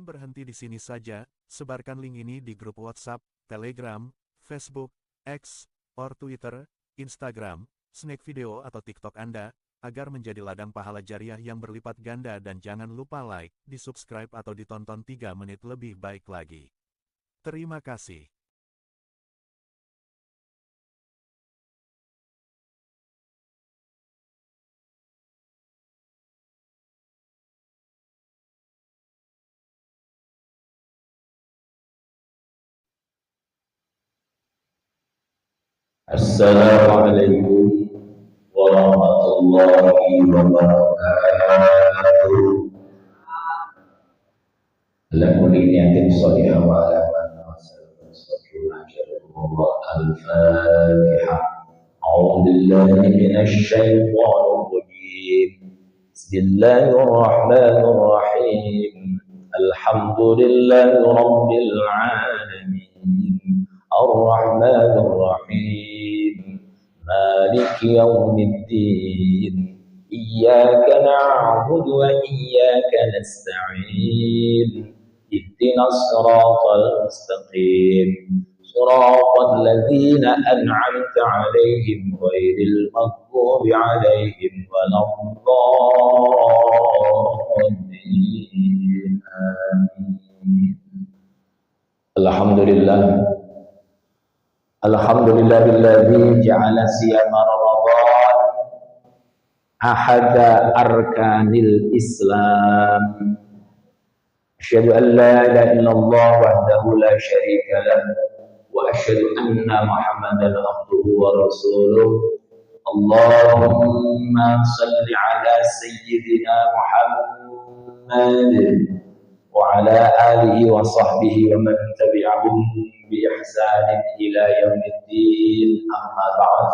Jangan berhenti di sini saja, sebarkan link ini di grup WhatsApp, Telegram, Facebook, X, or Twitter, Instagram, Snack Video atau TikTok Anda, agar menjadi ladang pahala jariah yang berlipat ganda dan jangan lupa like, di-subscribe atau ditonton 3 menit lebih baik lagi. Terima kasih. Assalamualaikum warahmatullahi wabarakatuh. Alhamdulillah sholihah wa ala al-Fatihah. A'udzu billahi minasy syaithanir rajim. Bismillahirrahmanirrahim. Alhamdulillahi rabbil alamin. Ar-Rahmanir Rahim. مالك يوم الدين إياك نعبد وإياك نستعين اهدنا الصراط المستقيم صراط الذين أنعمت عليهم غير المغضوب عليهم ولا الضالين آمين. Alhamdulillahilladzi ja'ala siyama Ramadan ahada arkanil Islam. Asyhadu an la ilaha illallah wahdahu la syarika lah wa asyhadu anna Muhammadan abduhu wa rasuluh. Allahumma salli ala sayyidina Muhammad wa ala alihi wa sahbihi wa man tabi'ahum bi ihsanin ila yaumiddin, amma ba'd.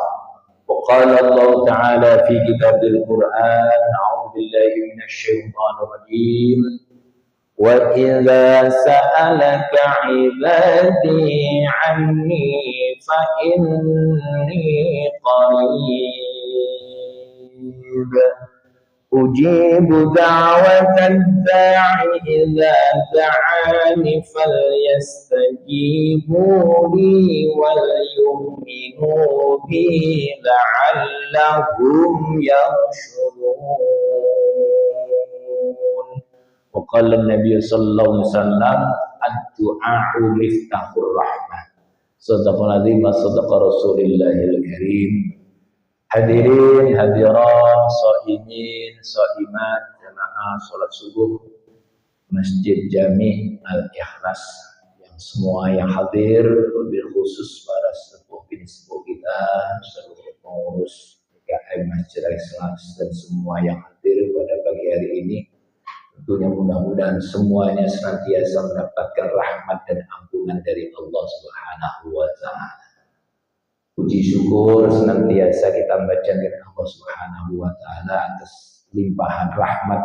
Wa qala Allah ta'ala fi kitabil Qur'an, a'udzu billahi minasy syaithanir rajim. Wa idza sa'alaka 'ibadi 'anni fa inni qarib ujibu da'watan da'i idza da'ani falyastajibu li wal yu'minu bi la'allahum yarshudun. Wa qala an-nabiy sallallahu alaihi wasallam ad-du'a'u miftahur rahmah. Sadaqal azim wa sadaqa Rasulillahil karim. Hadirin hadirat, shaimin, shaimat, jamaah salat subuh Masjid Jami Al-Ikhlas, yang semua yang hadir, lebih khusus para sepuh bini sepuh kita, seluruh pengurus PKM Masjid Al-Ikhlas dan semua yang hadir pada pagi hari ini. Tentunya mudah-mudahan semuanya senantiasa mendapatkan rahmat dan ampunan dari Allah Subhanahu wa Ta'ala. Puji syukur senantiasa kita panjatkan Allah Subhanahu wa Ta'ala atas limpahan rahmat,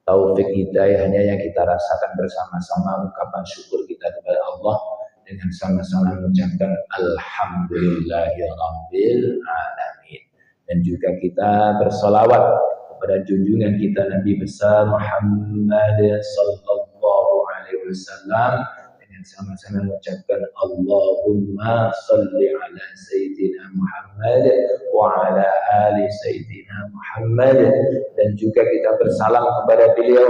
taufik hidayahnya yang kita rasakan bersama-sama. Ungkapan syukur kita kepada Allah dengan sama-sama mengucapkan alhamdulillahirabbil alamin, dan juga kita bersolawat kepada junjungan kita Nabi besar Muhammad sallallahu alaihi wasallam, sama-sama mengucapkan Allahumma salli ala Sayyidina Muhammad wa ala ali Sayyidina Muhammad, dan juga kita bersalam kepada beliau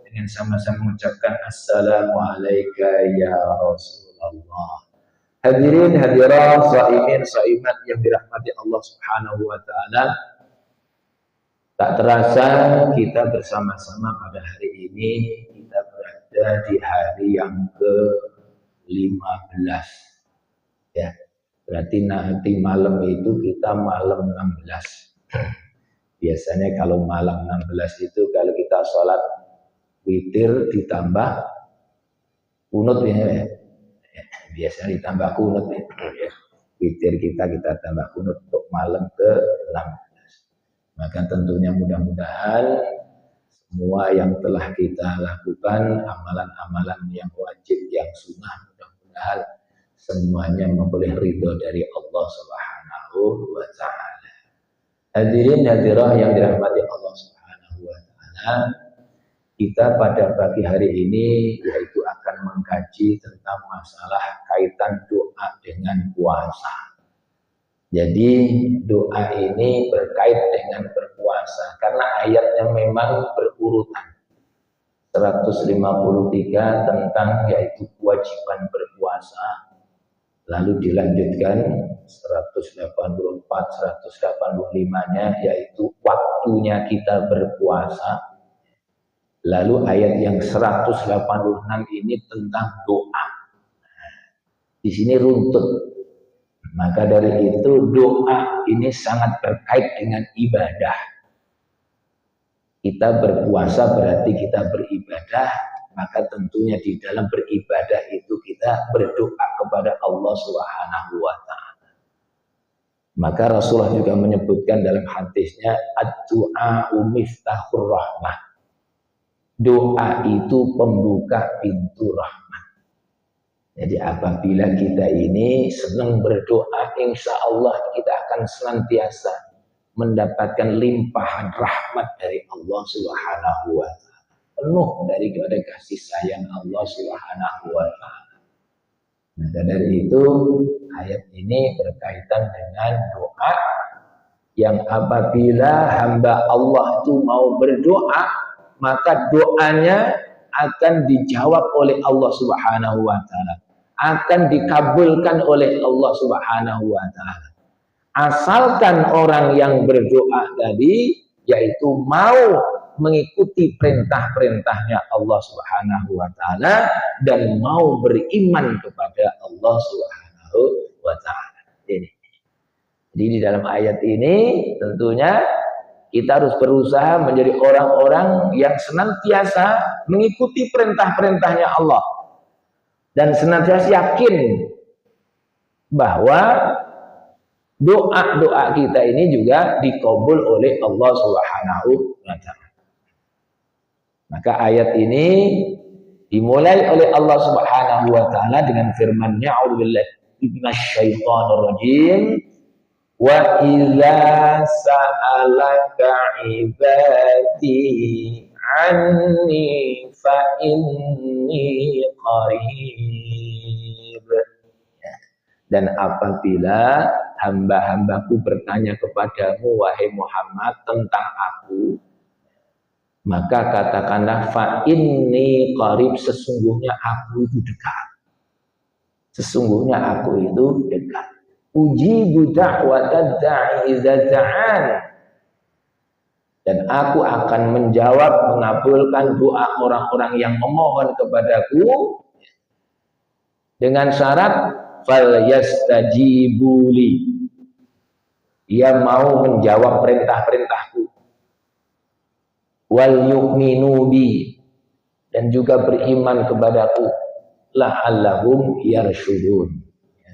dengan sama-sama mengucapkan Assalamu alayka ya Rasulullah. Hadirin hadirat, shaimin shaimat yang dirahmati Allah Subhanahu wa Ta'ala, tak terasa kita bersama-sama pada hari ini. Kita berada di hari yang ke-15 ya, berarti nanti malam itu kita malam 16. Biasanya kalau malam 16 itu kalau kita sholat witir ditambah kunut ya, biasanya ditambah kunut ya. Witir kita tambah kunut untuk malam ke-16. Maka tentunya mudah-mudahan semua yang telah kita lakukan, amalan-amalan yang wajib, yang sunnah, mudah-mudahan semuanya memperoleh ridho dari Allah Subhanahu wa Ta'ala. Hadirin hadirah yang dirahmati Allah Subhanahu wa Ta'ala, kita pada pagi hari ini yaitu akan mengkaji tentang masalah kaitan doa dengan puasa. Jadi doa ini berkait dengan berpuasa karena ayatnya memang berurutan. 153 tentang yaitu kewajiban berpuasa. Lalu dilanjutkan 184, 185-nya yaitu waktunya kita berpuasa. Lalu ayat yang 186 ini tentang doa. Di sini runtut. Maka dari itu doa ini sangat terkait dengan ibadah. Kita berpuasa berarti kita beribadah, maka tentunya di dalam beribadah itu kita berdoa kepada Allah Subhanahu wa taala. Maka Rasulullah juga menyebutkan dalam hadisnya ad-du'a miftahur rahmah. Doa itu pembuka pintu rahmat. Jadi apabila kita ini senang berdoa, insya Allah kita akan senantiasa mendapatkan limpahan rahmat dari Allah Subhanahu wa taala. Penuh dari kasih sayang Allah Subhanahu wa taala. Maka dari itu ayat ini berkaitan dengan doa yang apabila hamba Allah itu mau berdoa, maka doanya akan dijawab oleh Allah Subhanahu wa taala, akan dikabulkan oleh Allah Subhanahu wa taala. Asalkan orang yang berdoa tadi yaitu mau mengikuti perintah-perintahnya Allah Subhanahu wa taala dan mau beriman kepada Allah Subhanahu wa taala. Jadi di dalam ayat ini tentunya kita harus berusaha menjadi orang-orang yang senantiasa mengikuti perintah-perintahnya Allah. Dan senantiasa yakin bahwa doa-doa kita ini juga dikabul oleh Allah Subhanahu wa taala. Maka ayat ini dimulai oleh Allah Subhanahu wa taala dengan firman-Nya, "A'udzubillahi minasyaitonir rajim." Wa idza sa'alaka ibadi anni fa inni qarib. Dan apabila hamba-hambaku bertanya kepadamu wahai Muhammad tentang aku, maka katakanlah fa inni qarib, sesungguhnya aku itu dekat. Sesungguhnya aku itu dekat. Ujibu da'watad da'i idza da'an. Dan aku akan menjawab, mengabulkan doa orang-orang yang memohon kepadaku dengan syarat fal yastajibuli. Dia mau menjawab perintah-perintahku. Wal yu'minu bi, dan juga beriman kepadaku. La'allahum yarshudun.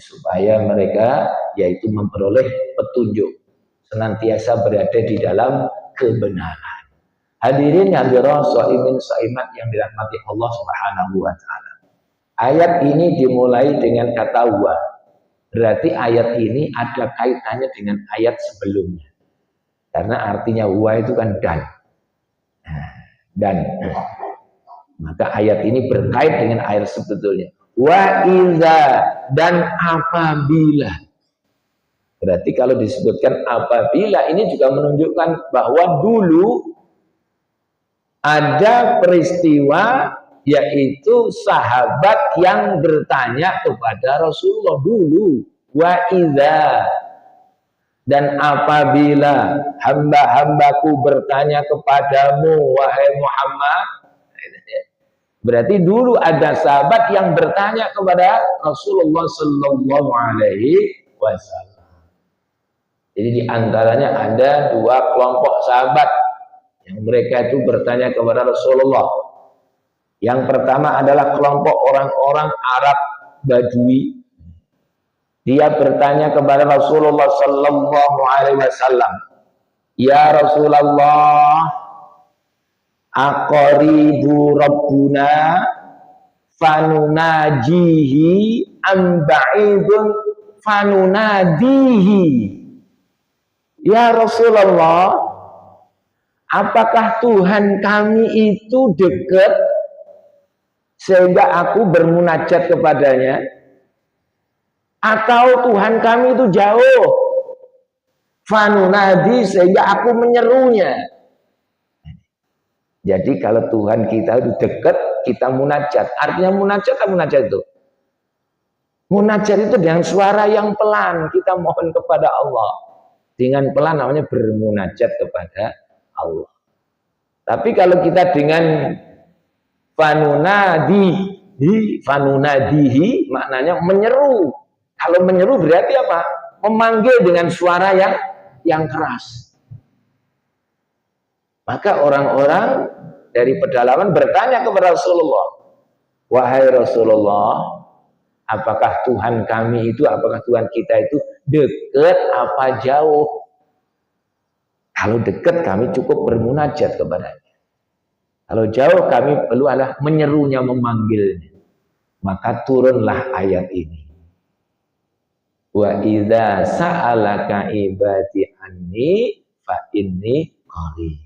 Supaya mereka yaitu memperoleh petunjuk, senantiasa berada di dalam kebenaran. Hadirin hadirat shaimin shaimat yang dirahmati Allah Subhanahu wa taala. Ayat ini dimulai dengan kata wa. Berarti ayat ini ada kaitannya dengan ayat sebelumnya. Karena artinya wa itu kan dan. Maka ayat ini berkait dengan ayat sebetulnya. Wa iza, dan apabila. Berarti kalau disebutkan apabila ini juga menunjukkan bahwa dulu ada peristiwa yaitu sahabat yang bertanya kepada Rasulullah dulu. Wa iza, dan apabila hamba-hambaku bertanya kepadamu wahai Muhammad. Berarti dulu ada sahabat yang bertanya kepada Rasulullah Sallallahu Alaihi Wasallam. Jadi di antaranya ada dua kelompok sahabat yang mereka itu bertanya kepada Rasulullah. Yang pertama adalah kelompok orang-orang Arab Badui. Dia bertanya kepada Rasulullah Sallallahu Alaihi Wasallam, ya Rasulullah, aqaribu rabbuna fanunajihi amba'idun fanunadihi. Ya Rasulullah, Apakah Tuhan kami itu dekat sehingga aku bermunajat kepadanya? Atau Tuhan kami itu jauh? Fanunadi sehingga aku menyerunya. Jadi kalau Tuhan kita itu dekat, kita munajat. Artinya munajat apa munajat itu? Munajat itu dengan suara yang pelan. Kita mohon kepada Allah. Dengan pelan namanya bermunajat kepada Allah. Tapi kalau kita dengan fanunadihi maknanya menyeru. Kalau menyeru berarti apa? Memanggil dengan suara yang keras. Maka orang-orang dari pedalaman bertanya kepada Rasulullah, wahai Rasulullah, apakah Tuhan kami itu, apakah Tuhan kita itu dekat apa jauh? Kalau dekat kami cukup bermunajat kepadanya. Kalau jauh kami perlu adalah menyerunya, memanggilnya. Maka turunlah ayat ini. Wa idza sa'alaka ibadi anni fa inni qarib.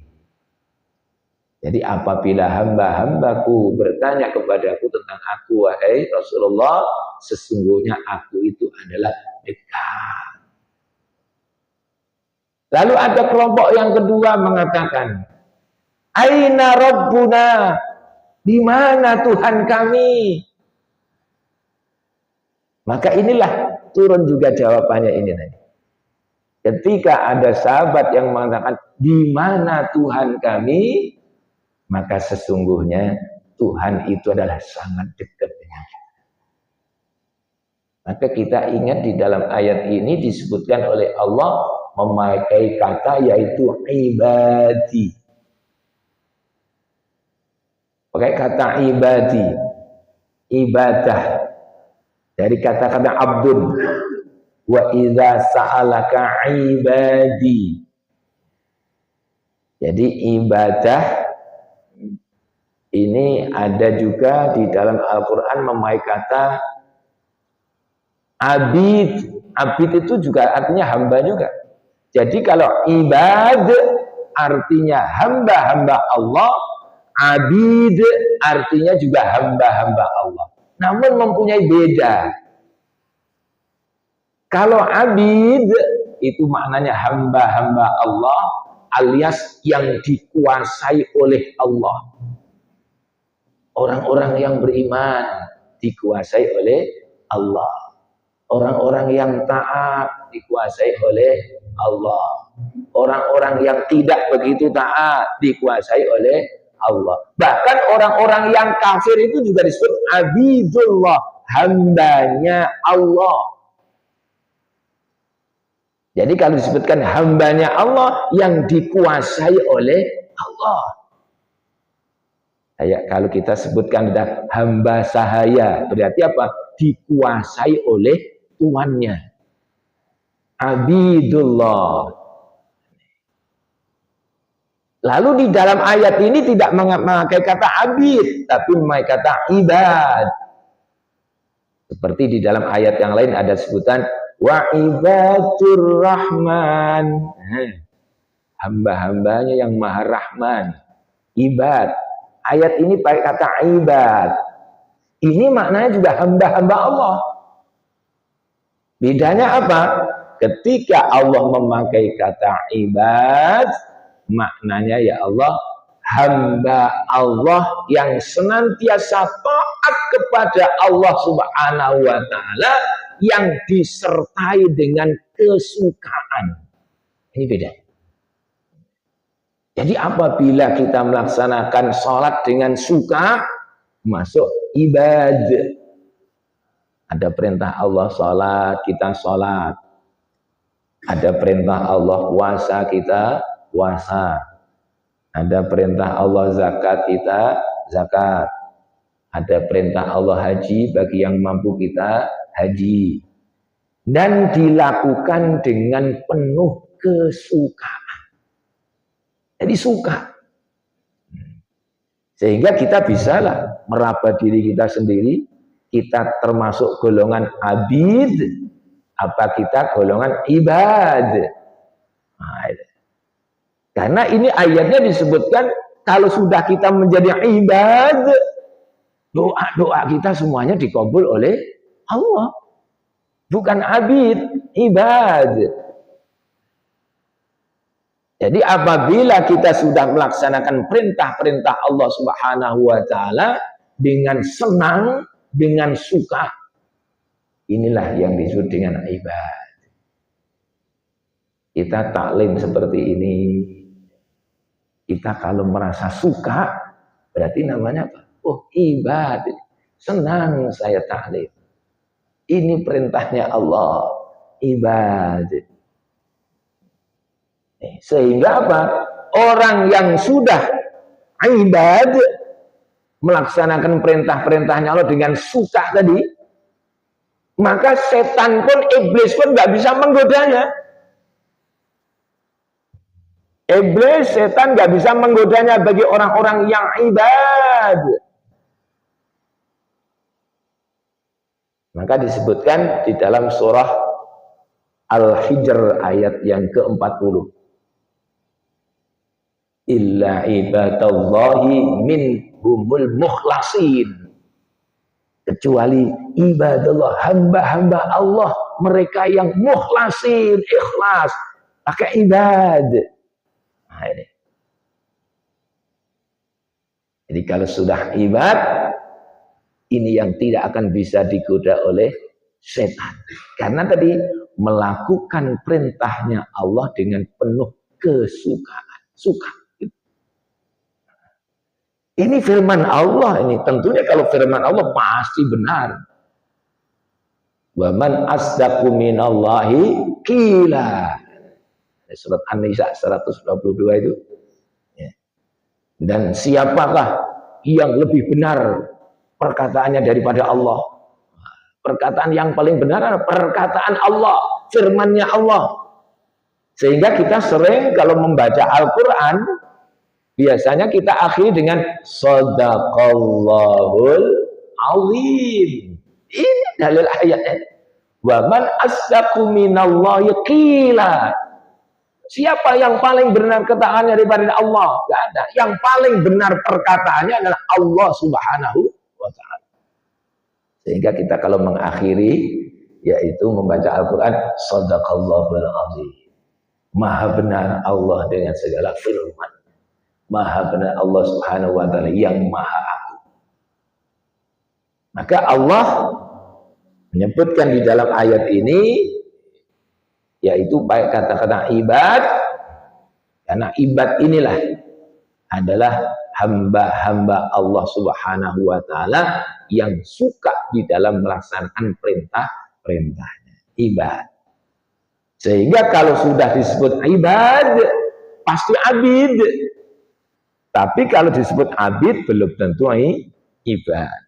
Jadi apabila hamba-hambaku bertanya kepadaku tentang aku, wahai Rasulullah, sesungguhnya aku itu adalah dekat. Lalu ada kelompok yang kedua mengatakan, aina rabbuna? Di mana Tuhan kami? Maka inilah turun juga jawabannya ini nanti. Ketika ada sahabat yang mengatakan, di mana Tuhan kami? Maka sesungguhnya Tuhan itu adalah sangat dekat dengan kita. Maka kita ingat di dalam ayat ini disebutkan oleh Allah memakai kata yaitu ibadi. Pakai kata ibadi, ibadah. Dari kata-kata abdun. Wa idza sa'alaka ibadi. Jadi ibadah ini ada juga di dalam Al-Quran memakai kata abid. Abid itu juga artinya hamba juga. Jadi kalau ibad artinya hamba-hamba Allah, abid artinya juga hamba-hamba Allah. Namun mempunyai beda. Kalau abid itu maknanya hamba-hamba Allah alias yang dikuasai oleh Allah. Orang-orang yang beriman dikuasai oleh Allah. Orang-orang yang taat dikuasai oleh Allah. Orang-orang yang tidak begitu taat dikuasai oleh Allah. Bahkan orang-orang yang kafir itu juga disebut abidullah, hambanya Allah. Jadi kalau disebutkan hambanya Allah yang dikuasai oleh Allah. Kayak kalau kita sebutkan ada hamba sahaya, berarti apa? Dikuasai oleh tuannya. Abidullah. Lalu di dalam ayat ini tidak memakai kata abid, tapi memakai kata ibad. Seperti di dalam ayat yang lain ada sebutan wa ibadur rahman. Hamba-hambanya yang maha rahman. Ibad. Ayat ini pakai kata ibad. Ini maknanya juga hamba-hamba Allah. Bedanya apa? Ketika Allah memakai kata ibad, maknanya ya Allah, hamba Allah yang senantiasa taat kepada Allah Subhanahu wa taala yang disertai dengan kesukaan. Ini beda. Jadi apabila kita melaksanakan sholat dengan suka, masuk ibad. Ada perintah Allah sholat, kita sholat. Ada perintah Allah puasa, kita puasa. Ada perintah Allah zakat, kita zakat. Ada perintah Allah haji, bagi yang mampu kita haji. Dan dilakukan dengan penuh kesukaan. Jadi suka. Sehingga kita bisalah meraba diri kita sendiri. Kita termasuk golongan abid. Apa kita golongan ibad. Nah, Karena ini ayatnya disebutkan kalau sudah kita menjadi ibad, doa-doa kita semuanya dikabul oleh Allah. Bukan abid, ibad. Jadi apabila kita sudah melaksanakan perintah-perintah Allah Subhanahu wa taala dengan senang, dengan suka, inilah yang disebut dengan ibad. Kita taklim seperti ini, kita kalau merasa suka, berarti namanya apa? Oh, ibad. Senang saya taklim. Ini perintahnya Allah, ibad. Sehingga apa? Orang yang sudah ibad, melaksanakan perintah-perintahnya Allah dengan suka tadi, maka setan pun, iblis pun nggak bisa menggodanya. Iblis, setan nggak bisa menggodanya bagi orang-orang yang ibad. Maka disebutkan di dalam surah Al-Hijr ayat yang ke-40. Illa ibadallahi minhumul mukhlasin. Kecuali ibadallah, hamba-hamba Allah, mereka yang mukhlasin, ikhlas, pakai ibad. Nah, ini. Jadi kalau sudah ibad, ini yang tidak akan bisa digoda oleh setan. Karena tadi melakukan perintahnya Allah dengan penuh kesukaan, suka. Ini firman Allah ini. Tentunya kalau firman Allah pasti benar. Wa man asdaqu minallahi qila. Surat An-Nisa 122 itu. Dan siapakah yang lebih benar perkataannya daripada Allah? Perkataan yang paling benar adalah perkataan Allah, firmannya Allah. Sehingga kita sering kalau membaca Al-Quran, biasanya kita akhiri dengan Shadaqallahul Azim. Ini dalil ayatnya. Wa man asdaqu minallahi qila. Siapa yang paling benar kataannya daripada Allah? Tidak ada. Yang paling benar perkataannya adalah Allah Subhanahu wa ta'ala. Sehingga kita kalau mengakhiri, yaitu membaca Al-Quran, Shadaqallahul Azim. Maha benar Allah dengan segala firman. Maha benar Allah Subhanahu wa ta'ala yang maha aku. Maka Allah menyebutkan di dalam ayat ini, yaitu baik kata-kata ibad, karena ibad inilah adalah hamba-hamba Allah Subhanahu wa ta'ala yang suka di dalam melaksanakan perintah-perintahnya. Ibad. Sehingga kalau sudah disebut ibad, pasti abid. Tapi kalau disebut abid, belum tentu ibad.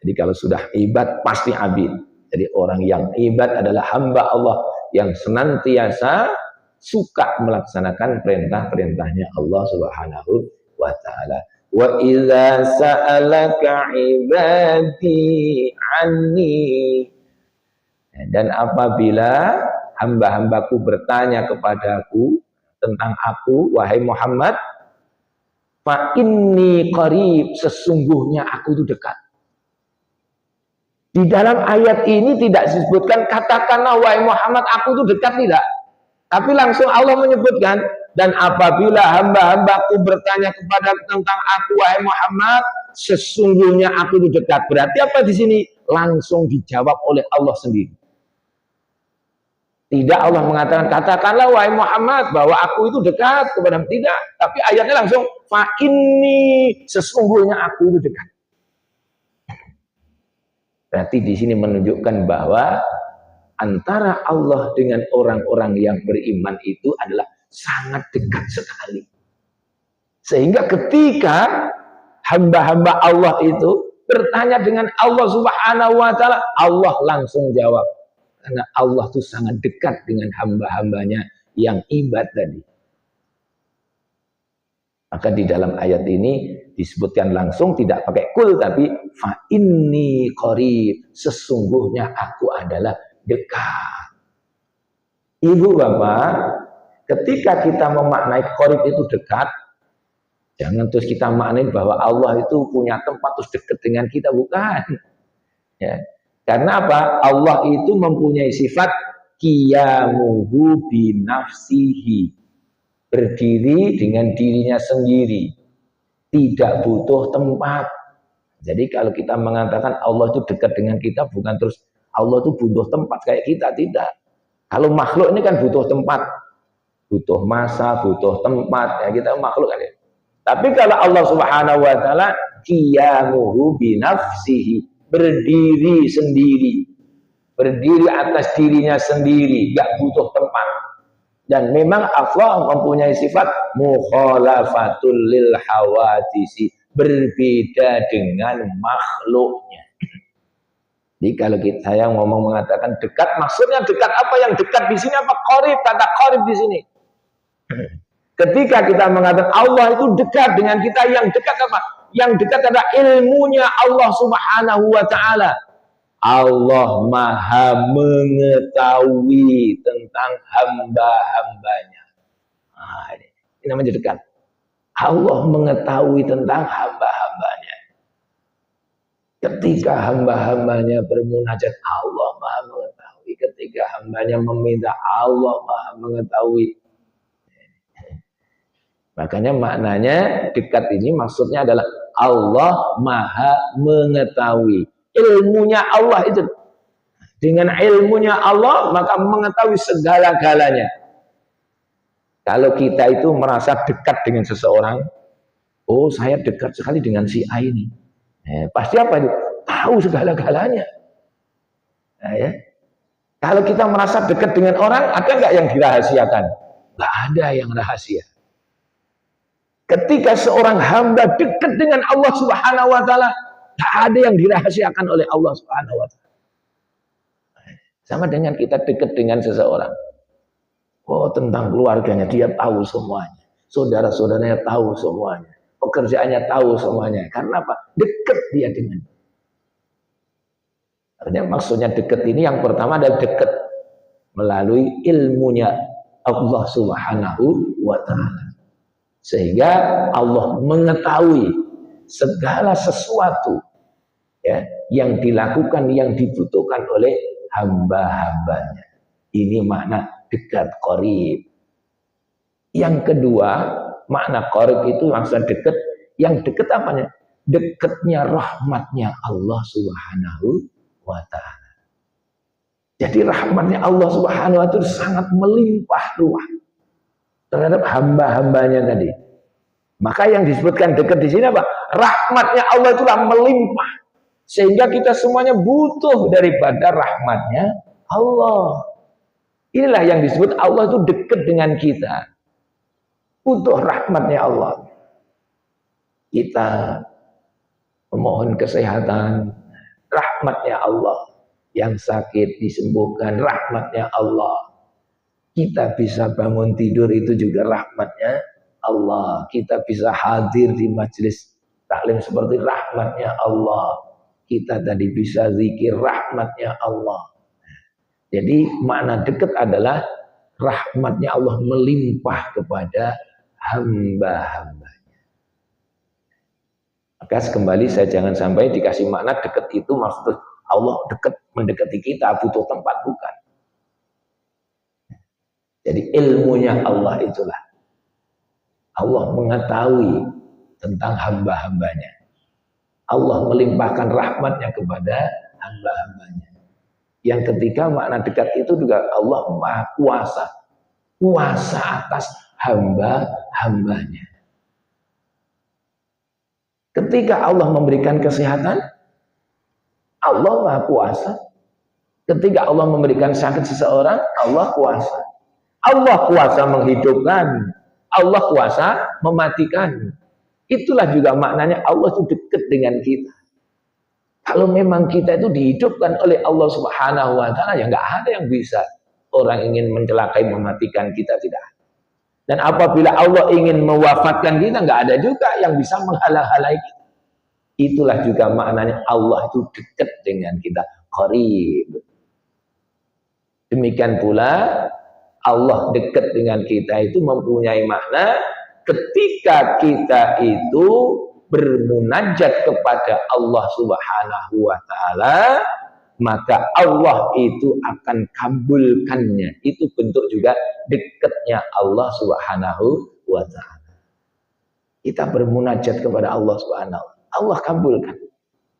Jadi kalau sudah ibad, pasti abid. Jadi orang yang ibad adalah hamba Allah yang senantiasa suka melaksanakan perintah-perintahnya Allah Subhanahu wa ta'ala. Wa idza sa'alaka ibadi anni. Dan apabila hamba-hambaku bertanya kepadaku tentang aku, wahai Muhammad, fa inni qarib, sesungguhnya aku itu dekat. Di dalam ayat ini tidak disebutkan katakanlah wahai Muhammad aku itu dekat, tidak. Tapi langsung Allah menyebutkan, dan apabila hamba-hambaku bertanya kepada tentang aku wahai Muhammad, sesungguhnya aku itu dekat. Berarti apa di sini? Langsung dijawab oleh Allah sendiri. Tidak Allah mengatakan katakanlah wahai Muhammad bahwa aku itu dekat kepada, tidak. Tapi ayatnya langsung fa inni, sesungguhnya aku itu dekat. Berarti di sini menunjukkan bahwa antara Allah dengan orang-orang yang beriman itu adalah sangat dekat sekali. Sehingga ketika hamba-hamba Allah itu bertanya dengan Allah Subhanahu wa ta'ala, Allah langsung jawab. Karena Allah itu sangat dekat dengan hamba-hambanya yang ibad tadi. Maka di dalam ayat ini disebutkan langsung, tidak pakai kul, tapi fa inni qarib, sesungguhnya aku adalah dekat. Ibu bapak, Ketika kita memaknai qarib itu dekat, jangan terus kita maknai bahwa Allah itu punya tempat terus dekat dengan kita, bukan. Ya. Karena apa? Allah itu mempunyai sifat qiyamuhu binafsihi, berdiri dengan dirinya sendiri, tidak butuh tempat. Jadi kalau kita mengatakan Allah itu dekat dengan kita, bukan terus Allah itu butuh tempat kayak kita, tidak. Kalau makhluk ini kan butuh tempat, butuh masa, butuh tempat, ya kita makhluk kan ya. Tapi kalau Allah Subhanahu wa taala qiyamuhu binafsihi, berdiri sendiri, berdiri atas dirinya sendiri, gak butuh tempat. Dan memang Allah mempunyai sifat mukhalafatul lil hawadisi, berbeda dengan makhluknya. Jadi kalau saya ngomong mengatakan dekat, maksudnya dekat apa? Yang dekat di sini apa? Qarib, kata qarib di sini. Ketika kita mengatakan Allah itu dekat dengan kita, yang dekat apa? Yang dekat adalah ilmunya Allah Subhanahu wa taala. Allah Maha mengetahui tentang hamba-hambanya. Nah, ini namanya dekat. Allah mengetahui tentang hamba-hambanya. Ketika hamba-hambanya bermunajat, Allah Maha mengetahui. Ketika hambanya meminta, Allah Maha mengetahui. Makanya maknanya dekat ini maksudnya adalah Allah Maha mengetahui. Ilmunya Allah itu. Dengan ilmunya Allah maka mengetahui segala-galanya. Kalau kita itu merasa dekat dengan seseorang, oh saya dekat sekali dengan si A ini. Pasti apa itu? Tahu segala-galanya. Nah, ya. Kalau kita merasa dekat dengan orang, ada nggak yang dirahasiakan? Nggak ada yang rahasia. Ketika seorang hamba dekat dengan Allah Subhanahu wa taala, tak ada yang dirahasiakan oleh Allah Subhanahu wa taala. Sama dengan kita dekat dengan seseorang. Oh, tentang keluarganya dia tahu semuanya. Saudara-saudaranya tahu semuanya. Pekerjaannya tahu semuanya. Karena apa? Dekat dia dengan. Artinya maksudnya dekat ini yang pertama adalah dekat melalui ilmunya Allah Subhanahu wa taala. Sehingga Allah mengetahui segala sesuatu ya, yang dilakukan, yang dibutuhkan oleh hamba-hambanya. Ini makna dekat, qarib. Yang kedua, makna qarib itu maksud dekat. Yang dekat apanya? Dekatnya rahmatnya Allah Subhanahu wa ta'ala. Jadi rahmatnya Allah Subhanahu wa ta'ala sangat melimpah ruah terhadap hamba-hambanya tadi. Maka yang disebutkan dekat di sini apa? Rahmatnya Allah itulah melimpah. Sehingga kita semuanya butuh daripada rahmatnya Allah. Inilah yang disebut Allah itu dekat dengan kita. Butuh rahmatnya Allah. Kita memohon kesehatan, rahmatnya Allah. Yang sakit disembuhkan, rahmatnya Allah. Kita bisa bangun tidur itu juga rahmatnya Allah. Kita bisa hadir di majelis taklim seperti rahmatnya Allah. Kita tadi bisa zikir rahmatnya Allah. Jadi makna dekat adalah rahmatnya Allah melimpah kepada hamba-hambanya. Maka kembali saya jangan sampai dikasih makna dekat itu maksud Allah dekat mendekati kita, butuh tempat, bukan. Jadi ilmunya Allah itulah. Allah mengetahui tentang hamba-hambanya. Allah melimpahkan rahmatnya kepada hamba-hambanya. Yang ketiga makna dekat itu juga Allah Maha Kuasa. Kuasa atas hamba-hambanya. Ketika Allah memberikan kesehatan, Allah Maha Kuasa. Ketika Allah memberikan sakit seseorang, Allah kuasa. Allah kuasa menghidupkan, Allah kuasa mematikan. Itulah juga maknanya Allah itu dekat dengan kita. Kalau memang kita itu dihidupkan oleh Allah Subhanahu wa taala, ya nggak ada yang bisa orang ingin mencelakai, mematikan kita, tidak. Dan apabila Allah ingin mewafatkan kita, nggak ada juga yang bisa menghalang-halangi kita. Itulah juga maknanya Allah itu dekat dengan kita, qarib. Demikian pula Allah dekat dengan kita itu mempunyai makna ketika kita itu bermunajat kepada Allah Subhanahu wa taala, maka Allah itu akan kabulkannya. Itu bentuk juga dekatnya Allah Subhanahu wa taala. Kita bermunajat kepada Allah Subhanahu, Allah kabulkan.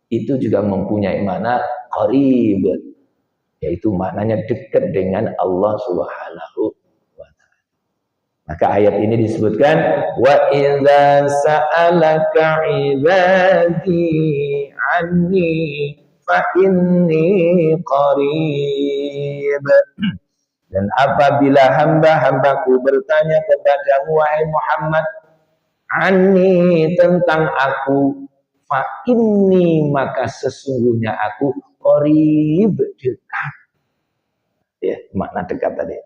Itu juga mempunyai makna qarib, yaitu maknanya dekat dengan Allah Subhanahu wa taala. Maka ayat ini disebutkan wa idza sa'alaka 'ibadi 'anni fa inni qarib. Dan apabila hamba-hambaku bertanya kepadamu wahai Muhammad, anni tentang aku, fa inni maka sesungguhnya aku qarib dekat. Ya, makna dekat tadi.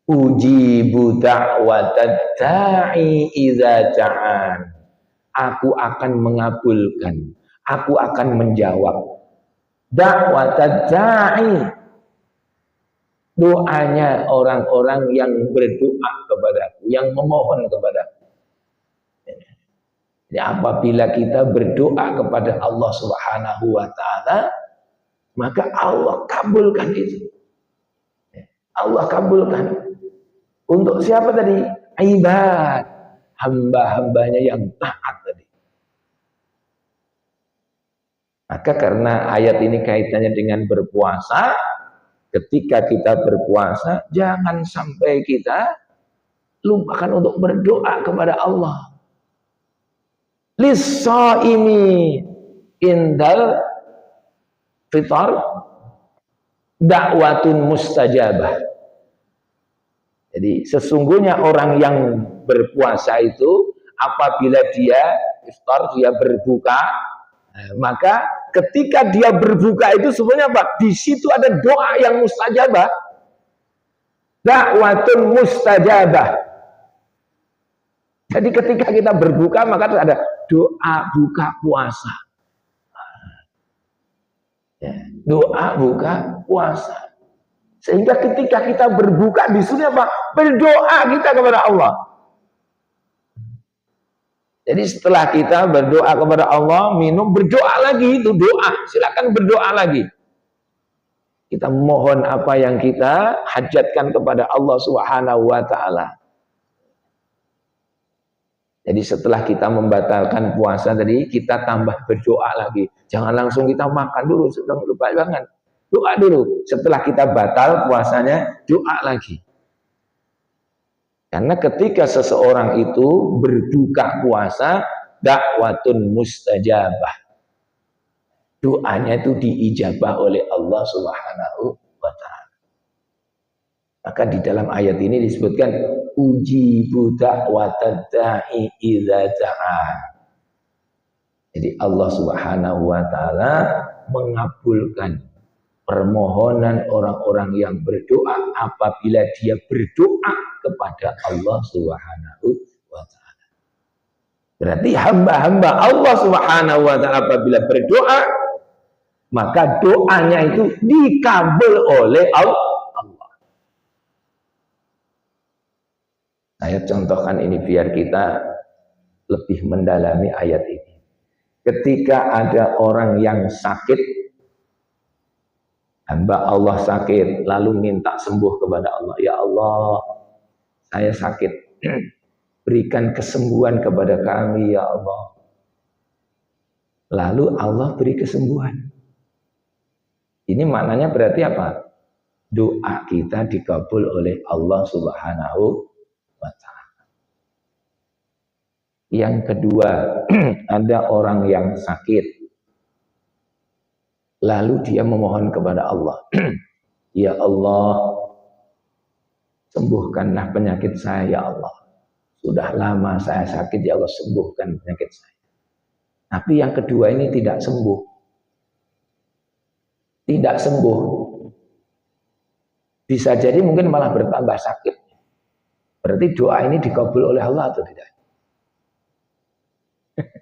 Ujibu da'watad da'i idza da'an. Aku akan mengabulkan, aku akan menjawab da'watad da'i, doanya orang-orang yang berdoa kepadaku, yang memohon kepadaku. Jadi apabila kita berdoa kepada Allah Subhanahu wa taala, maka Allah kabulkan itu. Allah kabulkan. Untuk siapa tadi? Ibad, hamba-hambanya yang taat tadi. Maka karena ayat ini kaitannya dengan berpuasa, ketika kita berpuasa, jangan sampai kita lupakan untuk berdoa kepada Allah. Lis-shaimi indal fitar da'watun mustajabah. Jadi sesungguhnya orang yang berpuasa itu apabila dia iftar, dia berbuka, maka ketika dia berbuka itu sebenarnya apa? Di situ ada doa yang mustajabah. Da'watun mustajabah. Jadi ketika kita berbuka maka ada doa buka puasa. Ya, doa buka puasa. Sehingga ketika kita berbuka di sini apa? Berdoa kita kepada Allah. Jadi setelah kita berdoa kepada Allah, minum, berdoa lagi, itu doa. Silakan berdoa lagi. Kita mohon apa yang kita hajatkan kepada Allah Subhanahu wa taala. Jadi setelah kita membatalkan puasa tadi, kita tambah berdoa lagi. Jangan langsung kita makan dulu, lupa jangan. Doa dulu. Setelah kita batal puasanya, doa lagi. Karena ketika seseorang itu berbuka puasa, dakwatun mustajabah. Doanya itu diijabah oleh Allah Subhanahu wa taala. Maka di dalam ayat ini disebutkan ujibu da'watad da'i idza da'an. Jadi Allah Subhanahu wa taala mengabulkan permohonan orang-orang yang berdoa apabila dia berdoa kepada Allah Subhanahu wa taala. Berarti hamba-hamba Allah Subhanahu wa taala apabila berdoa, maka doanya itu dikabul oleh Allah. Saya contohkan ini biar kita lebih mendalami ayat ini. Ketika ada orang yang sakit, hamba Allah sakit, lalu minta sembuh kepada Allah. Ya Allah, saya sakit. Berikan kesembuhan kepada kami, ya Allah. Lalu Allah beri kesembuhan. Ini maknanya berarti apa? Doa kita dikabul oleh Allah Subhanahu wa ta'ala. Yang kedua, ada orang yang sakit. Lalu dia memohon kepada Allah. Ya Allah, sembuhkanlah penyakit saya, ya Allah. Sudah lama saya sakit, ya Allah, sembuhkan penyakit saya. Tapi yang kedua ini tidak sembuh. Tidak sembuh. Bisa jadi mungkin malah bertambah sakit. Berarti doa ini dikabul oleh Allah atau tidak?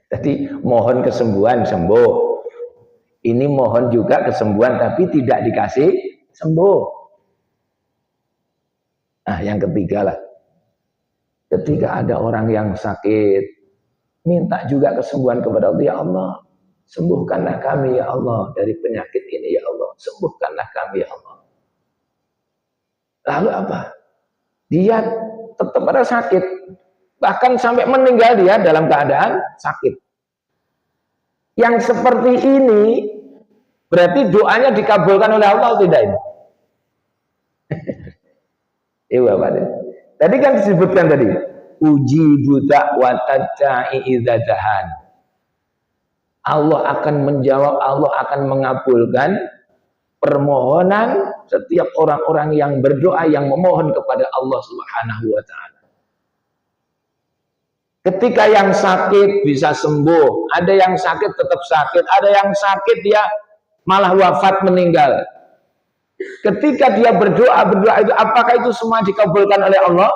Jadi mohon kesembuhan, sembuh. Ini mohon juga kesembuhan tapi tidak dikasih sembuh. Nah, yang ketiga lah. Ketika ada orang yang sakit, minta juga kesembuhan kepada Allah. Ya Allah, sembuhkanlah kami ya Allah dari penyakit ini ya Allah. Sembuhkanlah kami ya Allah. Lalu apa? Dia tetap ada sakit. Bahkan sampai meninggal dia dalam keadaan sakit. Yang seperti ini berarti doanya dikabulkan oleh Allah atau tidak ini? Iya Pak. Tadi kan disebutkan tadi, uji buta wataja'i idzajahan. Allah akan menjawab, Allah akan mengabulkan permohonan setiap orang-orang yang berdoa, yang memohon kepada Allah Subhanahu wa taala. Ketika yang sakit bisa sembuh, ada yang sakit tetap sakit, ada yang sakit dia malah wafat meninggal. Ketika dia berdoa itu, apakah itu semua dikabulkan oleh Allah?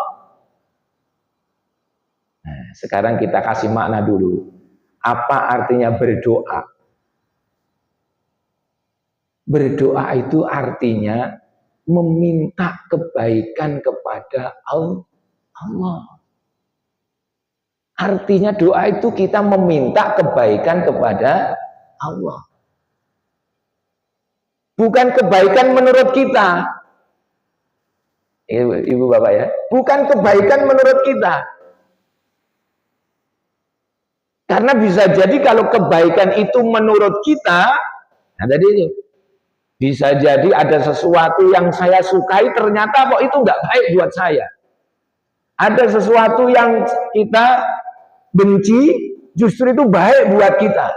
Nah, sekarang kita kasih makna dulu. Apa artinya berdoa? Berdoa itu artinya meminta kebaikan kepada Allah. Artinya doa itu kita meminta kebaikan kepada Allah. Bukan kebaikan menurut kita. Ibu bapak ya. Bukan kebaikan menurut kita. Karena bisa jadi kalau kebaikan itu menurut kita, nah tadi itu. Bisa jadi ada sesuatu yang saya sukai, ternyata kok itu nggak baik buat saya. Ada sesuatu yang kita benci, justru itu baik buat kita.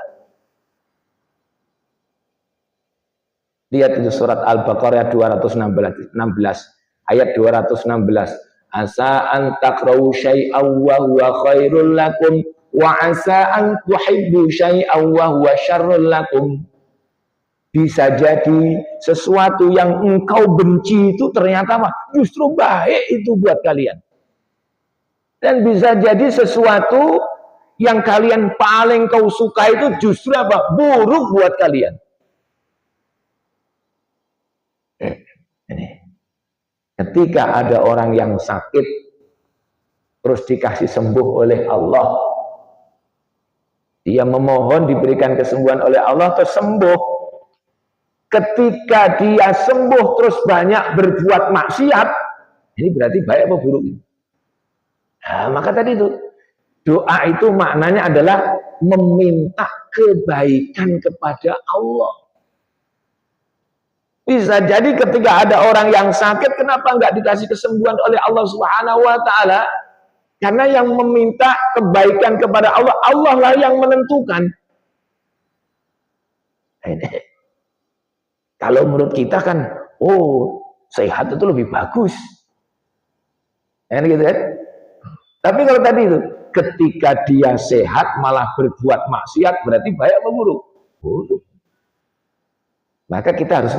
Lihat itu surat Al-Baqarah 216 ayat 216. Asa an takrahu syai'aw wa huwa khairul lakum wa asa an tuhibbu syai'aw wa huwa syarrul lakum. Bisa jadi sesuatu yang engkau benci itu ternyata justru baik itu buat kalian. Dan bisa jadi sesuatu yang kalian paling kau suka itu justru apa? Buruk buat kalian. Ini. Ketika ada orang yang sakit terus dikasih sembuh oleh Allah, dia memohon diberikan kesembuhan oleh Allah, terus sembuh. Ketika dia sembuh terus banyak berbuat maksiat, ini berarti baik apa buruk? Nah, maka tadi itu doa itu maknanya adalah meminta kebaikan kepada Allah. Bisa jadi ketika ada orang yang sakit, kenapa nggak dikasih kesembuhan oleh Allah Subhanahu wa taala? Karena yang meminta kebaikan kepada Allah, Allah lah yang menentukan. Kalau menurut kita kan, oh, sehat itu lebih bagus. Gitu kan? Tapi kalau tadi itu, ketika dia sehat malah berbuat maksiat, berarti baik apa buruk? Buruk. Maka kita harus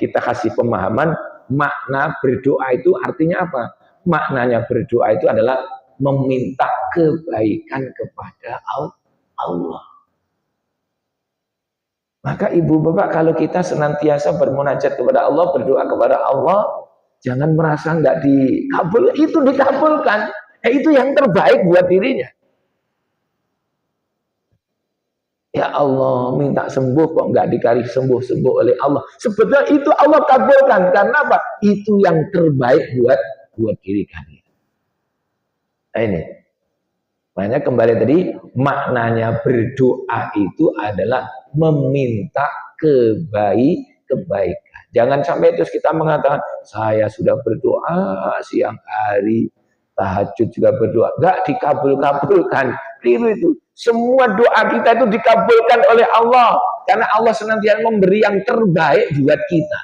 kita kasih pemahaman makna berdoa itu artinya apa? Maknanya berdoa itu adalah meminta kebaikan kepada Allah. Maka ibu bapak kalau kita senantiasa bermunajat kepada Allah, berdoa kepada Allah, jangan merasa nggak dikabul, itu dikabulkan. Itu yang terbaik buat dirinya. Ya Allah, minta sembuh kok nggak dikasih sembuh oleh Allah. Sebetulnya itu Allah kabulkan. Karena apa? Itu yang terbaik buat diri kalian. Nah ini. Makanya kembali tadi, maknanya berdoa itu adalah meminta kebaikan. Jangan sampai terus kita mengatakan, saya sudah berdoa siang hari, tahajud juga berdoa. Nggak dikabul-kabulkan. Keliru itu. Semua doa kita itu dikabulkan oleh Allah. Karena Allah senantiasa memberi yang terbaik buat kita.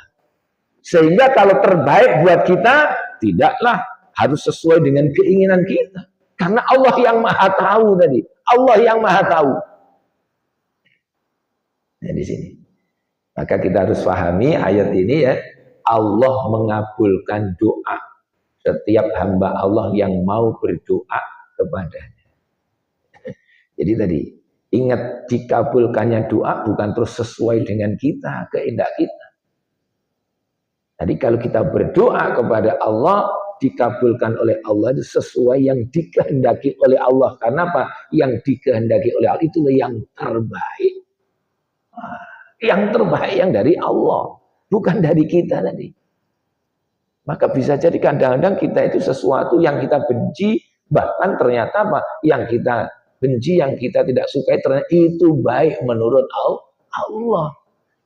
Sehingga kalau terbaik buat kita, tidaklah harus sesuai dengan keinginan kita. Karena Allah yang maha tahu tadi. Allah yang maha tahu. Nah di sini. Maka kita harus pahami ayat ini ya. Allah mengabulkan doa setiap hamba Allah yang mau berdoa kepadanya. Jadi tadi, ingat dikabulkannya doa bukan terus sesuai dengan kita, kehendak kita. Jadi kalau kita berdoa kepada Allah, dikabulkan oleh Allah itu sesuai yang dikehendaki oleh Allah. Karena apa? Yang dikehendaki oleh Allah itulah yang terbaik. Yang terbaik yang dari Allah, bukan dari kita tadi. Maka bisa jadi kadang-kadang kita itu sesuatu yang kita benci, bahkan ternyata apa? Yang kita benci, yang kita tidak sukai, ternyata itu baik menurut Allah.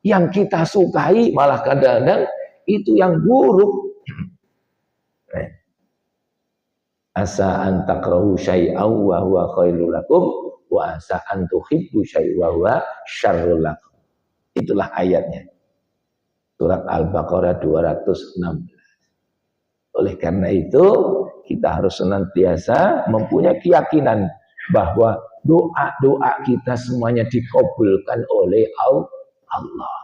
Yang kita sukai malah kadang-kadang itu yang buruk. Asa an takrahu syai'aw wa huwa khairul lakum wa asa an tuhibbu syai'aw wa huwa syarrul lakum. Itulah ayatnya. Surat Al-Baqarah 216. Oleh karena itu, kita harus senantiasa mempunyai keyakinan bahwa doa-doa kita semuanya dikabulkan oleh Allah.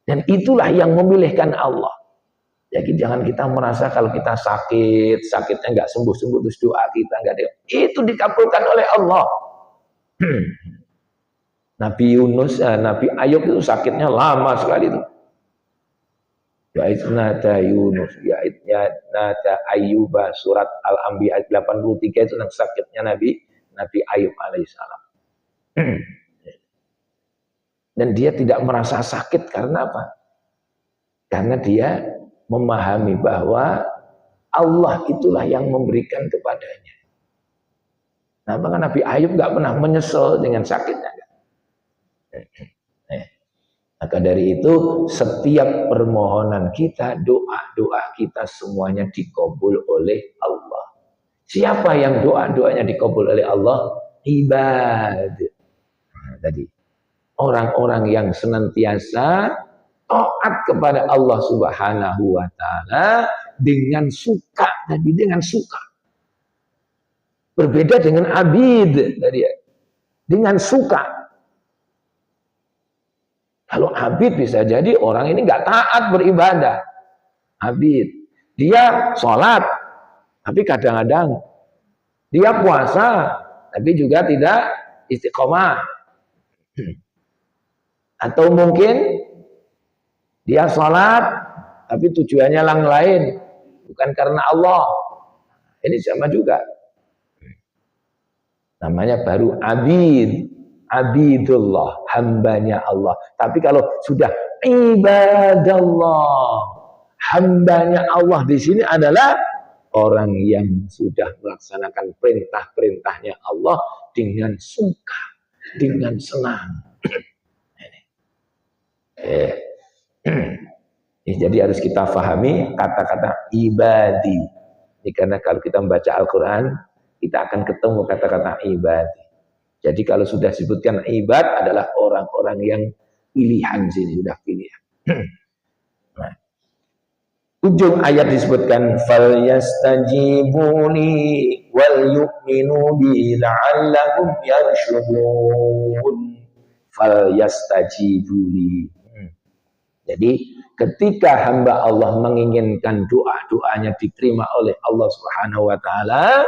Dan itulah yang memilihkan Allah. Jadi jangan kita merasa kalau kita sakit, sakitnya nggak sembuh-sembuh terus doa kita nggak ada. Itu dikabulkan oleh Allah. Nabi Yunus, Nabi Ayub itu sakitnya lama sekali itu. Ya'idnata Yunus, ya'idnata Ayyuba, surat Al-Anbiya ayat 83 itu tentang sakitnya Nabi Ayub alaihissalam. Dan dia tidak merasa sakit karena apa? Karena dia memahami bahwa Allah itulah yang memberikan kepadanya. Nah, maka Nabi Ayub nggak pernah menyesal dengan sakitnya. Maka dari itu setiap permohonan kita, doa-doa kita semuanya dikabul oleh Allah. Siapa yang doa-doanya dikabul oleh Allah? Ibad. Nah, tadi orang-orang yang senantiasa taat kepada Allah Subhanahu wa taala dengan suka, tadi dengan suka. Berbeda dengan abid tadi ya. Dengan suka. Kalau abid bisa jadi orang ini nggak taat beribadah. Abid. Dia sholat, tapi kadang-kadang dia puasa, tapi juga tidak istiqomah. Atau mungkin dia sholat, tapi tujuannya yang lain, bukan karena Allah. Ini sama juga. Namanya baru abid. Abidullah, hambanya Allah. Tapi kalau sudah ibadallah, hambanya Allah di sini adalah orang yang sudah melaksanakan perintah-perintahnya Allah dengan suka, dengan senang. Jadi harus kita pahami kata-kata ibadi. Ini karena kalau kita membaca Al-Quran, kita akan ketemu kata-kata ibadi. Jadi kalau sudah disebutkan ibad adalah orang-orang yang pilihan sini, sudah pilihan. Nah, ujung ayat disebutkan falyastajibuni wal yu'minu bi la'allahum yarshudun. Falyastajibuni. Jadi ketika hamba Allah menginginkan doa-doanya diterima oleh Allah Subhanahu wa taala,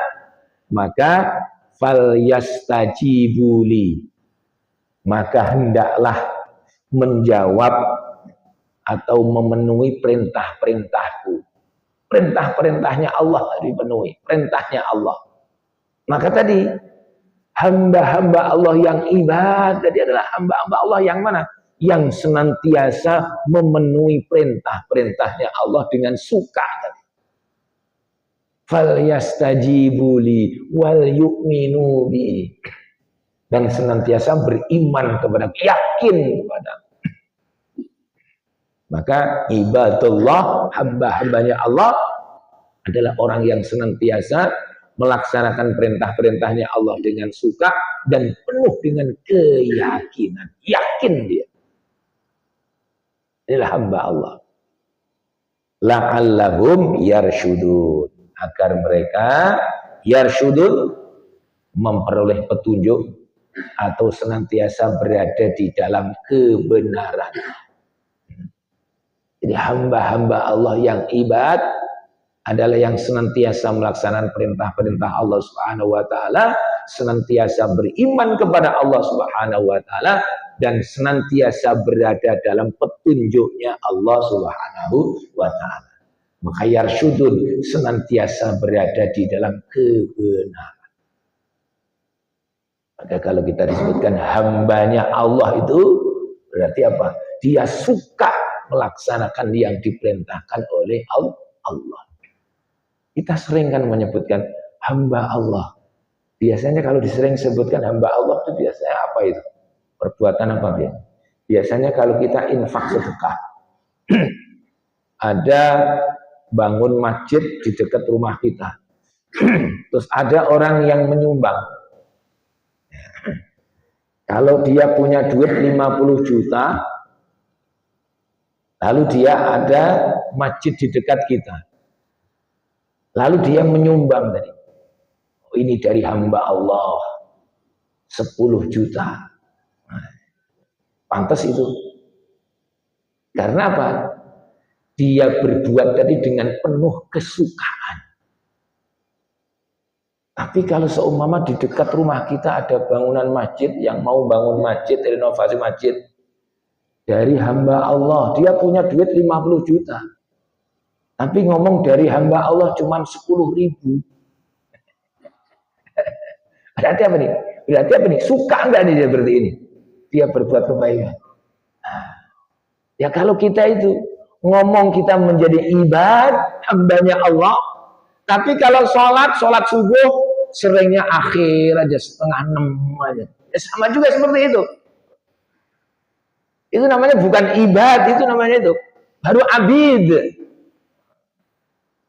maka falyastajibuli, maka hendaklah menjawab atau memenuhi perintah-perintahku. Perintah-perintahnya Allah dipenuhi, perintahnya Allah. Maka tadi hamba-hamba Allah yang ibad tadi adalah hamba-hamba Allah yang mana? Yang senantiasa memenuhi perintah-perintahnya Allah dengan suka tadi. Falyastajibuli wal yu'minu bi, dan senantiasa beriman kepada, yakin kepada. Maka ibadullah, hamba-hambanya Allah adalah orang yang senantiasa melaksanakan perintah-perintahnya Allah dengan suka dan penuh dengan keyakinan, yakin dia. Inilah hamba Allah. La'allahum yarshudun, agar mereka yarshudun, memperoleh petunjuk atau senantiasa berada di dalam kebenaran. Jadi hamba-hamba Allah yang ibad adalah yang senantiasa melaksanakan perintah-perintah Allah Subhanahu wa taala, senantiasa beriman kepada Allah Subhanahu wa taala, dan senantiasa berada dalam petunjuknya Allah Subhanahu wa taala. Maka yarsyudun senantiasa berada di dalam kebenaran. Maka kalau kita disebutkan hambanya Allah itu berarti apa? Dia suka melaksanakan yang diperintahkan oleh Allah. Kita sering kan menyebutkan hamba Allah. Biasanya kalau disering sebutkan hamba Allah itu biasanya apa itu? Perbuatan apa dia? Biasanya kalau kita infak sedekah. Ada bangun masjid di dekat rumah kita. Terus ada orang yang menyumbang. Kalau dia punya duit 50 juta, lalu dia ada masjid di dekat kita. Lalu dia menyumbang tadi. Oh, ini dari hamba Allah 10 juta. Nah, pantas itu. Karena apa? Dia berbuat tadi dengan penuh kesukaan. Tapi kalau seumpama di dekat rumah kita ada bangunan masjid, yang mau bangun masjid, renovasi masjid dari hamba Allah, dia punya duit 50 juta. Tapi ngomong dari hamba Allah cuma 10.000. Berarti apa nih? Berarti apa nih? Suka enggak nih dia seperti ini? Dia berbuat kebaikan. Ya kalau kita itu ngomong kita menjadi ibad, hambanya Allah, tapi kalau sholat subuh seringnya akhir aja, 5:30 aja. Ya sama juga seperti itu. Itu namanya bukan ibad, itu namanya itu baru abid.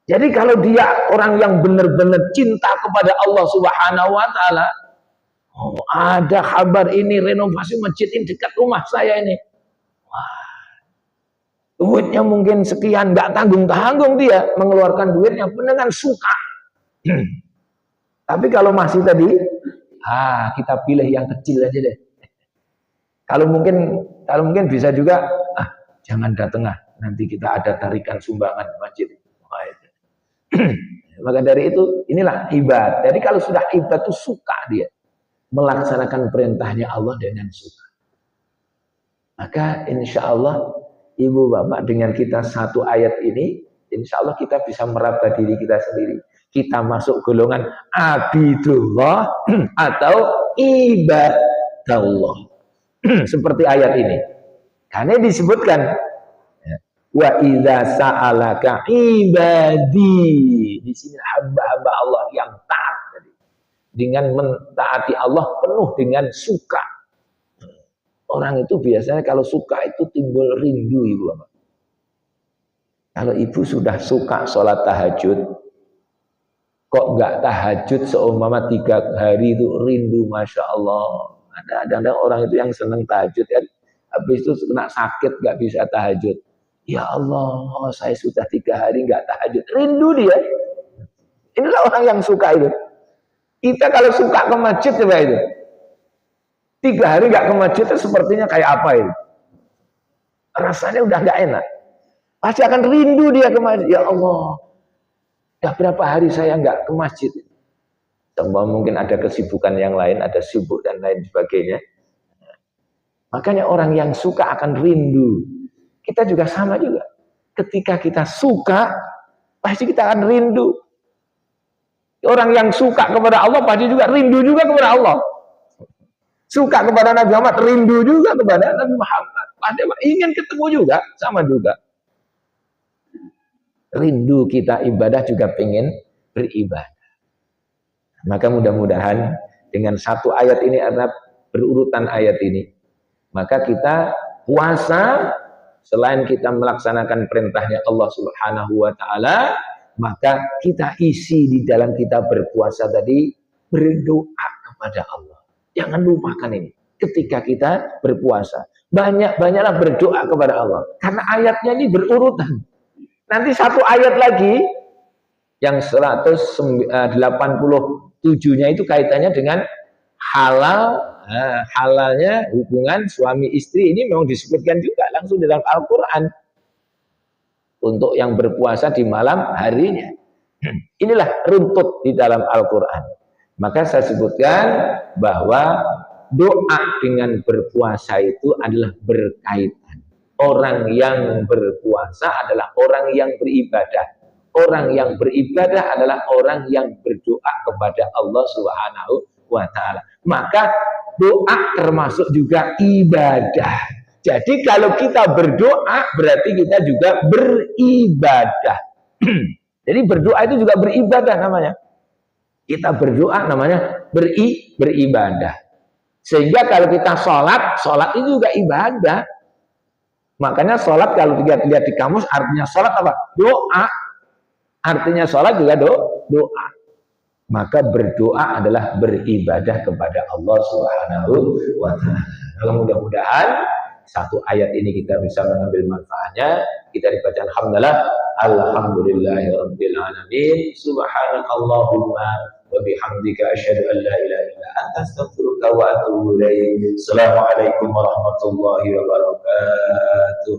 Jadi kalau dia orang yang benar-benar cinta kepada Allah Subhanahu wa taala, oh, ada kabar ini renovasi masjid ini dekat rumah saya ini. Wah. Duitnya mungkin sekian, nggak tanggung-tanggung dia mengeluarkan duitnya dengan suka. Tapi kalau masih tadi, kita pilih yang kecil aja deh. Kalau mungkin bisa juga, jangan datang nanti kita ada tarikan sumbangan masjid. Maka dari itu inilah ibad. Jadi kalau sudah ibad itu suka dia melaksanakan perintahnya Allah dengan suka. Maka insya Allah ibu bapak dengan kita satu ayat ini, insya Allah kita bisa meraba diri kita sendiri. Kita masuk golongan abidullah atau ibadallah. Seperti ayat ini. Karena disebutkan wa idza sa'alaka ibadi, di sini hamba-hamba Allah yang taat tadi, dengan mentaati Allah penuh dengan suka. Orang itu biasanya kalau suka itu timbul rindu ibu bapak. Kalau ibu sudah suka sholat tahajud, kok nggak tahajud seumpama 3 hari itu rindu, masya Allah. Ada orang itu yang senang tahajud kan, habis itu kena sakit nggak bisa tahajud. Ya Allah, saya sudah 3 hari nggak tahajud. Rindu dia. Inilah orang yang suka itu. Kita kalau suka ke masjid coba itu. 3 hari nggak ke masjid itu sepertinya kayak apa itu? Rasanya udah nggak enak. Pasti akan rindu dia ke masjid. Ya Allah, udah berapa hari saya nggak ke masjid. Tambah mungkin ada kesibukan yang lain, ada sibuk dan lain sebagainya. Makanya orang yang suka akan rindu. Kita juga sama juga. Ketika kita suka, pasti kita akan rindu. Orang yang suka kepada Allah pasti juga rindu juga kepada Allah. Suka kepada Nabi Muhammad, rindu juga kepada Nabi Muhammad. Pasti ingin ketemu juga, sama juga. Rindu kita ibadah juga pengen beribadah. Maka mudah-mudahan dengan satu ayat ini adalah berurutan ayat ini. Maka kita puasa, selain kita melaksanakan perintahnya Allah Subhanahu wa taala, maka kita isi di dalam kita berpuasa tadi berdoa kepada Allah. Jangan lupakan ini. Ketika kita berpuasa, banyak-banyaklah berdoa kepada Allah. Karena ayatnya ini berurutan. Nanti satu ayat lagi yang 187-nya itu kaitannya dengan halal. Halalnya hubungan suami istri ini memang disebutkan juga langsung di dalam Al-Quran untuk yang berpuasa di malam harinya. Inilah runtut di dalam Al-Quran. Maka saya sebutkan bahwa doa dengan berpuasa itu adalah berkaitan. Orang yang berpuasa adalah orang yang beribadah. orang yang beribadah adalah orang yang berdoa kepada Allah Subhanahu wa taala. Maka doa termasuk juga ibadah. Jadi kalau kita berdoa berarti kita juga beribadah. Jadi berdoa itu juga beribadah namanya. Kita berdoa namanya beribadah. Sehingga kalau kita sholat itu juga ibadah. Makanya sholat kalau lihat di kamus artinya sholat apa? Doa. Artinya sholat juga doa. Maka berdoa adalah beribadah kepada Allah Subhanahu wa ta'ala. Kalau mudah-mudahan satu ayat ini kita bisa mengambil manfaatnya. Kita dibaca alhamdulillahirabbil alamin. Subhanakallahumma wa bihamdika asyhadu an la ilaha illa anta astaghfiruka wa atubu ilaik. Assalamualaikum warahmatullahi wabarakatuh.